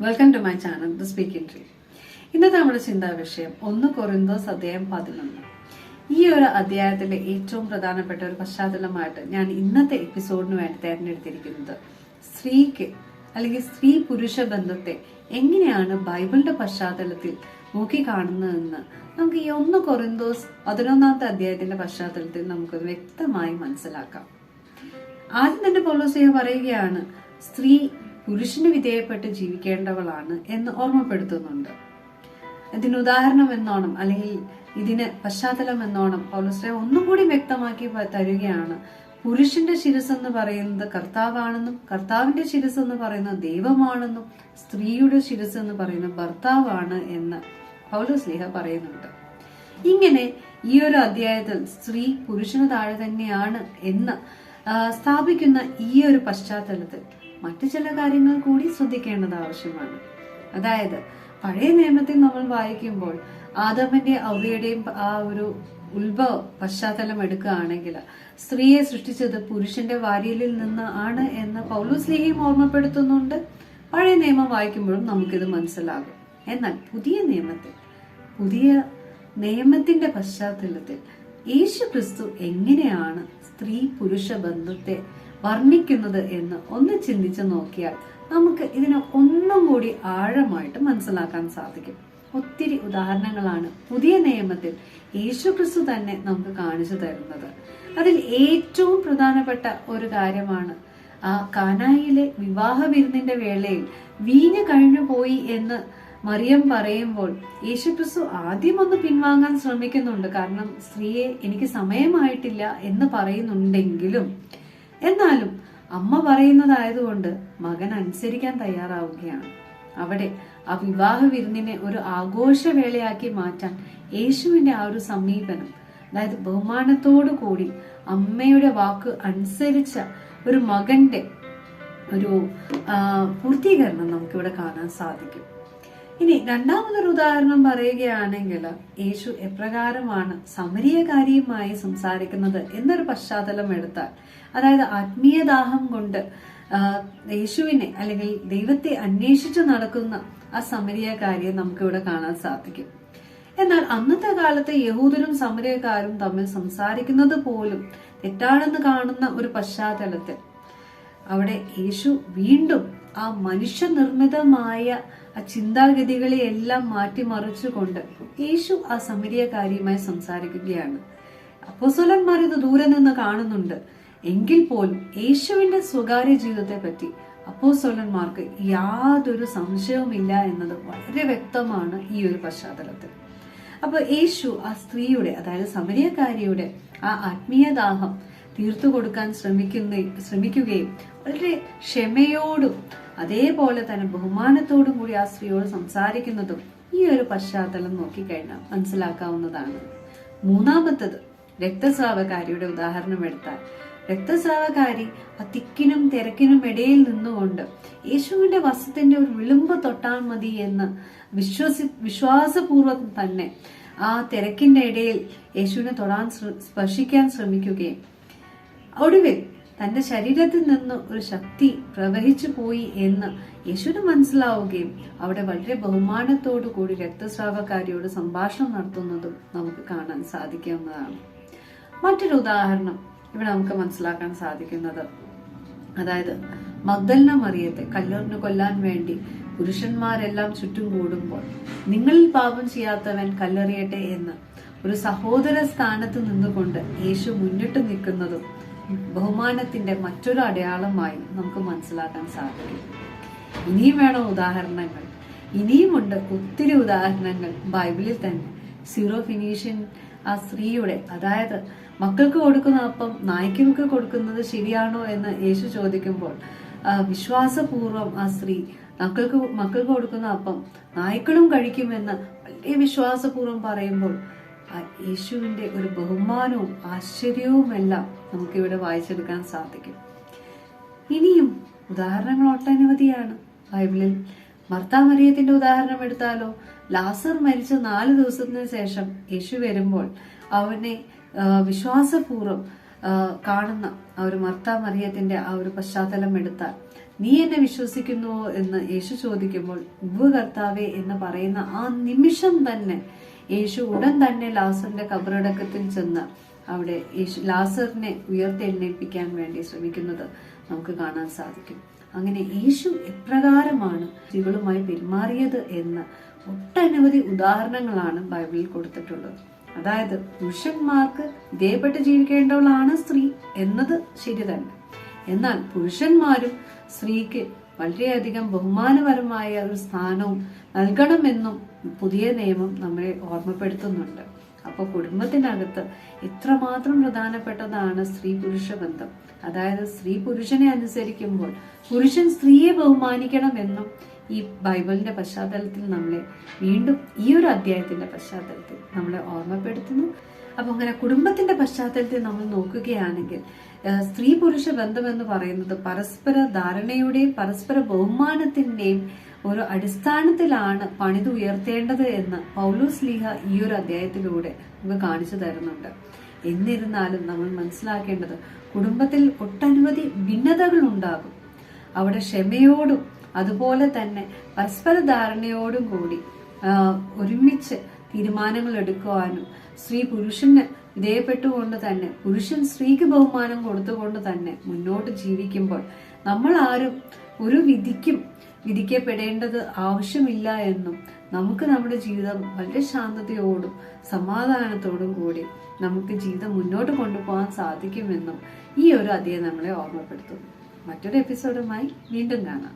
Welcome to my channel the speaking tree. ഇന്നത്തെ നമ്മുടെ ചിന്താ വിഷയം 1 കൊറിന്തോസ് അധ്യായം 11. ഈ ഒരു അധ്യായത്തിലെ ഏറ്റവും പ്രധാനപ്പെട്ട ഒരു പശ്ചാത്തലമായിട്ട് ഞാൻ ഇന്നത്തെ എപ്പിസോഡിന് വേണ്ടി തെരഞ്ഞെടുത്തിരിക്കുന്നത് സ്ത്രീക്ക് അല്ലെങ്കിൽ സ്ത്രീ പുരുഷ ബന്ധത്തെ എങ്ങനെയാണ് ബൈബിളിന്റെ പശ്ചാത്തലത്തിൽ നോക്കിക്കാണുന്നതെന്ന് നമുക്ക് ഈ 1 കൊറിന്തോസ് 11 അധ്യായത്തിന്റെ പശ്ചാത്തലത്തിൽ നമുക്കത് വ്യക്തമായി മനസ്സിലാക്കാം. ആദ്യം തന്നെ പൗലോസ് പറയുകയാണ്, സ്ത്രീ പുരുഷന് വിധേയപ്പെട്ട് ജീവിക്കേണ്ടവളാണ് എന്ന് ഓർമ്മപ്പെടുത്തുന്നുണ്ട്. ഇതിന് ഉദാഹരണം എന്നോണം അല്ലെങ്കിൽ ഇതിന് പശ്ചാത്തലം എന്നോണം പൗലോസ് ഒന്നും കൂടി വ്യക്തമാക്കി തരികയാണ്. പുരുഷന്റെ ശിരസ് എന്ന് പറയുന്നത് കർത്താവാണെന്നും കർത്താവിന്റെ ശിരസ് എന്ന് പറയുന്നത് ദൈവമാണെന്നും സ്ത്രീയുടെ ശിരസ് എന്ന് പറയുന്നത് ഭർത്താവാണ് എന്ന് പൗലോസ് പറയുന്നുണ്ട്. ഇങ്ങനെ ഈ ഒരു അധ്യായത്തിൽ സ്ത്രീ പുരുഷന് താഴെ തന്നെയാണ് എന്ന് സ്ഥാപിക്കുന്ന ഈ ഒരു പശ്ചാത്തലത്തിൽ മറ്റു ചില കാര്യങ്ങൾ കൂടി ശ്രദ്ധിക്കേണ്ടത് ആവശ്യമാണ്. അതായത് പഴയ നിയമത്തിൽ നമ്മൾ വായിക്കുമ്പോൾ ആദമിന്റെ ഔവയുടെയും ആ ഒരു ഉത്ഭവ പശ്ചാത്തലം എടുക്കുകയാണെങ്കിൽ സ്ത്രീയെ സൃഷ്ടിച്ചത് പുരുഷന്റെ വാരിയലിൽ നിന്ന് ആണ് എന്ന് പൗലോസ് ഓർമ്മപ്പെടുത്തുന്നുണ്ട്. പഴയ നിയമം വായിക്കുമ്പോഴും നമുക്കിത് മനസ്സിലാകും. എന്നാൽ പുതിയ നിയമത്തിന്റെ പശ്ചാത്തലത്തിൽ യേശു ക്രിസ്തു എങ്ങനെയാണ് സ്ത്രീ പുരുഷ ബന്ധത്തെ വർണ്ണിക്കുന്നത് എന്ന് ഒന്ന് ചിന്തിച്ചു നോക്കിയാൽ നമുക്ക് ഇതിനെ ഒന്നും കൂടി ആഴമായിട്ട് മനസ്സിലാക്കാൻ സാധിക്കും. ഒത്തിരി ഉദാഹരണങ്ങളാണ് പുതിയ നിയമത്തിൽ യേശു ക്രിസ്തു തന്നെ നമുക്ക് കാണിച്ചു തരുന്നത്. അതിൽ ഏറ്റവും പ്രധാനപ്പെട്ട ഒരു കാര്യമാണ് ആ കാനായിലെ വിവാഹ വിരുന്നിന്റെ വേളയിൽ വീഞ്ഞ് കഴിഞ്ഞു പോയി എന്ന് മറിയം പറയുമ്പോൾ യേശുക്രിസ്തു ആദ്യം ഒന്ന് പിൻവാങ്ങാൻ ശ്രമിക്കുന്നുണ്ട്. കാരണം സ്ത്രീയെ എനിക്ക് സമയമായിട്ടില്ല എന്ന് പറയുന്നുണ്ടെങ്കിലും എന്നാലും അമ്മ പറയുന്നതായതുകൊണ്ട് മകൻ അനുസരിക്കാൻ തയ്യാറാവുകയാണ്. അവിടെ ആ വിവാഹ വിരുന്നിനെ ഒരു ആഘോഷവേളയാക്കി മാറ്റാൻ യേശുവിന്റെ ആ ഒരു സമീപനം, അതായത് ബഹുമാനത്തോടു കൂടി അമ്മയുടെ വാക്ക് അനുസരിച്ച ഒരു മകന്റെ ഒരു പൂർത്തീകരണം നമുക്കിവിടെ കാണാൻ സാധിക്കും. ഇനി രണ്ടാമതൊരു ഉദാഹരണം പറയുകയാണെങ്കിൽ യേശു എപ്രകാരമാണ് സമരിയക്കാരിയുമായി സംസാരിക്കുന്നത് എന്നൊരു പശ്ചാത്തലം എടുത്താൽ, അതായത് ആത്മീയദാഹം കൊണ്ട് യേശുവിനെ അല്ലെങ്കിൽ ദൈവത്തെ അന്വേഷിച്ചു നടക്കുന്ന ആ സമരിയക്കാരിയെ നമുക്കിവിടെ കാണാൻ സാധിക്കും. എന്നാൽ അന്നത്തെ കാലത്ത് യഹൂദരും സമരിയക്കാരും തമ്മിൽ സംസാരിക്കുന്നത് പോലും തെറ്റാണെന്ന് കാണുന്ന ഒരു പശ്ചാത്തലത്തിൽ അവിടെ യേശു വീണ്ടും ആ മനുഷ്യനിർമ്മിതമായ ആ ചിന്താഗതികളെ എല്ലാം മാറ്റിമറിച്ചുകൊണ്ട് യേശു ആ സമരിയക്കാരിയുമായി സംസാരിക്കുകയാണ്. അപ്പോസ്തലന്മാർ ഇത് ദൂരെ നിന്ന് കാണുന്നുണ്ട്. എങ്കിൽ പോലും യേശുവിന്റെ സ്വകാര്യ ജീവിതത്തെ പറ്റി അപ്പോസ്തലന്മാർക്ക് യാതൊരു സംശയവുമില്ല എന്നത് വളരെ വ്യക്തമാണ് ഈ ഒരു പശ്ചാത്തലത്തിൽ. അപ്പൊ യേശു ആ സ്ത്രീയുടെ, അതായത് സമരിയക്കാരിയുടെ ആ ആത്മീയദാഹം തീർത്തു കൊടുക്കാൻ ശ്രമിക്കുകയും വളരെ ക്ഷമയോടും അതേപോലെ തന്നെ ബഹുമാനത്തോടും കൂടി ആ സ്ത്രീയോട് സംസാരിക്കുന്നതും ഈ ഒരു പശ്ചാത്തലം നോക്കിക്കഴിഞ്ഞാൽ മനസ്സിലാക്കാവുന്നതാണ്. മൂന്നാമത്തത് രക്തസ്രാവക്കാരിയുടെ ഉദാഹരണം എടുത്താൽ, രക്തസ്രാവക്കാരി ആ തിക്കിനും തിരക്കിനും ഇടയിൽ നിന്നുകൊണ്ട് യേശുവിന്റെ വസ്ത്രത്തിന്റെ ഒരു വിളുമ്പ് തൊട്ടാൽ മതി എന്ന് വിശ്വാസപൂർവ്വം തന്നെ ആ തിരക്കിന്റെ ഇടയിൽ യേശുവിനെ സ്പർശിക്കാൻ ശ്രമിക്കുകയും ഒടുവിൽ തന്റെ ശരീരത്തിൽ നിന്ന് ഒരു ശക്തി പ്രവഹിച്ചു പോയി എന്ന് യേശുവിന് മനസ്സിലാവുകയും അവിടെ വളരെ ബഹുമാനത്തോടു കൂടി രക്തസ്രാവക്കാരിയോട് സംഭാഷണം നടത്തുന്നതും നമുക്ക് കാണാൻ സാധിക്കാവുന്നതാണ്. മറ്റൊരു ഉദാഹരണം ഇവിടെ നമുക്ക് മനസ്സിലാക്കാൻ സാധിക്കുന്നത്, അതായത് മഗ്ദലന മറിയത്തെ കല്ലെറിഞ്ഞു കൊല്ലാൻ വേണ്ടി പുരുഷന്മാരെല്ലാം ചുറ്റും കൂടുമ്പോൾ നിങ്ങളിൽ പാപം ചെയ്യാത്തവൻ കല്ലെറിയട്ടെ എന്ന് ഒരു സഹോദര സ്ഥാനത്ത് നിന്നുകൊണ്ട് യേശു മുന്നിട്ട് നിൽക്കുന്നതും ബഹുമാനത്തിന്റെ മറ്റൊരു അടയാളമായി നമുക്ക് മനസ്സിലാക്കാൻ സാധിക്കും. ഇനിയും വേണം ഉദാഹരണങ്ങൾ, ഇനിയുമുണ്ട് ഒത്തിരി ഉദാഹരണങ്ങൾ ബൈബിളിൽ തന്നെ. സീറോ ഫിനീഷ്യൻ ആ സ്ത്രീയുടെ, അതായത് മക്കൾക്ക് കൊടുക്കുന്ന അപ്പം നായ്ക്കൾക്ക് കൊടുക്കുന്നത് ശരിയാണോ എന്ന് യേശു ചോദിക്കുമ്പോൾ വിശ്വാസപൂർവം ആ സ്ത്രീ മക്കൾക്ക് കൊടുക്കുന്ന അപ്പം നായ്ക്കളും കഴിക്കുമെന്ന് വളരെ വിശ്വാസപൂർവ്വം പറയുമ്പോൾ യേശുവിന്റെ ഒരു ബഹുമാനവും ആശ്ചര്യവുമെല്ലാം നമുക്കിവിടെ വായിച്ചെടുക്കാൻ സാധിക്കും. ഇനിയും ഉദാഹരണങ്ങൾ ഒട്ടനവധിയാണ് ബൈബിളിൽ. മർത്താ മറിയത്തിന്റെ ഉദാഹരണം എടുത്താലോ, ലാസർ മരിച്ച 4 ദിവസത്തിന് ശേഷം യേശു വരുമ്പോൾ അവനെ വിശ്വാസപൂർവ്വം കാണുന്ന ആ ഒരു മർത്താ മറിയത്തിന്റെ ആ ഒരു പശ്ചാത്തലം എടുത്താൽ, നീ എന്നെ വിശ്വസിക്കുന്നുവോ എന്ന് യേശു ചോദിക്കുമ്പോൾ ഉവ്വ് കർത്താവേ എന്ന് പറയുന്ന ആ നിമിഷം തന്നെ യേശു ഉടൻ തന്നെ ലാസറിന്റെ കബറടക്കത്തിൽ ചെന്ന് അവിടെ ലാസറിനെ ഉയർത്തെഴുന്നേൽപ്പിക്കാൻ വേണ്ടി ശ്രമിക്കുന്നത് നമുക്ക് കാണാൻ സാധിക്കും. അങ്ങനെ യേശു എപ്രകാരമാണ് ജീവികളുമായി പെരുമാറിയത് എന്ന് ഒട്ടനവധി ഉദാഹരണങ്ങളാണ് ബൈബിളിൽ കൊടുത്തിട്ടുള്ളത്. അതായത് പുരുഷന്മാർക്ക് വിധേയപ്പെട്ട് ജീവിക്കേണ്ടവളാണ് സ്ത്രീ എന്നത് ശരി തന്നെ. എന്നാൽ പുരുഷന്മാരും സ്ത്രീക്ക് വളരെയധികം ബഹുമാനപരമായ ഒരു സ്ഥാനവും നൽകണമെന്നും പുതിയ നിയമം നമ്മളെ ഓർമ്മപ്പെടുത്തുന്നുണ്ട്. അപ്പൊ കുടുംബത്തിനകത്ത് എത്രമാത്രം പ്രധാനപ്പെട്ടതാണ് സ്ത്രീ പുരുഷ ബന്ധം. അതായത് സ്ത്രീ പുരുഷനെ അനുസരിക്കുമ്പോൾ പുരുഷൻ സ്ത്രീയെ ബഹുമാനിക്കണമെന്നും ഈ ബൈബിളിന്റെ പശ്ചാത്തലത്തിൽ നമ്മളെ വീണ്ടും ഈ ഒരു അധ്യായത്തിന്റെ പശ്ചാത്തലത്തിൽ നമ്മളെ ഓർമ്മപ്പെടുത്തുന്നു. അപ്പൊ അങ്ങനെ കുടുംബത്തിന്റെ പശ്ചാത്തലത്തിൽ നമ്മൾ നോക്കുകയാണെങ്കിൽ സ്ത്രീ പുരുഷ ബന്ധം എന്ന് പറയുന്നത് പരസ്പര ധാരണയുടെയും പരസ്പര ബഹുമാനത്തിന്റെയും ഒരു അടിസ്ഥാനത്തിലാണ് പണിതുയർത്തേണ്ടത് എന്ന് പൗലോസ് ലീഹ ഈ ഒരു അധ്യായത്തിലൂടെ നമുക്ക് കാണിച്ചു തരുന്നുണ്ട്. എന്നിരുന്നാലും നമ്മൾ മനസ്സിലാക്കേണ്ടത് കുടുംബത്തിൽ ഒട്ടനവധി ഭിന്നതകൾ ഉണ്ടാകും. അവിടെ ക്ഷമയോടും അതുപോലെ തന്നെ പരസ്പര ധാരണയോടും കൂടി ഒരുമിച്ച് തീരുമാനങ്ങൾ എടുക്കുവാനും സ്ത്രീ പുരുഷന് വിധേയപ്പെട്ടുകൊണ്ട് തന്നെ പുരുഷൻ സ്ത്രീക്ക് ബഹുമാനം കൊടുത്തുകൊണ്ട് തന്നെ മുന്നോട്ട് ജീവിക്കുമ്പോൾ നമ്മൾ ആരും ഒരു വിധിക്കപ്പെടേണ്ടത് ആവശ്യമില്ല എന്നും നമുക്ക് നമ്മുടെ ജീവിതം വളരെ ശാന്തതയോടും സമാധാനത്തോടും കൂടി നമുക്ക് ജീവിതം മുന്നോട്ട് കൊണ്ടുപോകാൻ സാധിക്കുമെന്നും ഈ ഒരു അധ്യായം നമ്മളെ ഓർമ്മപ്പെടുത്തുന്നു. മറ്റൊരു എപ്പിസോഡുമായി വീണ്ടും കാണാം.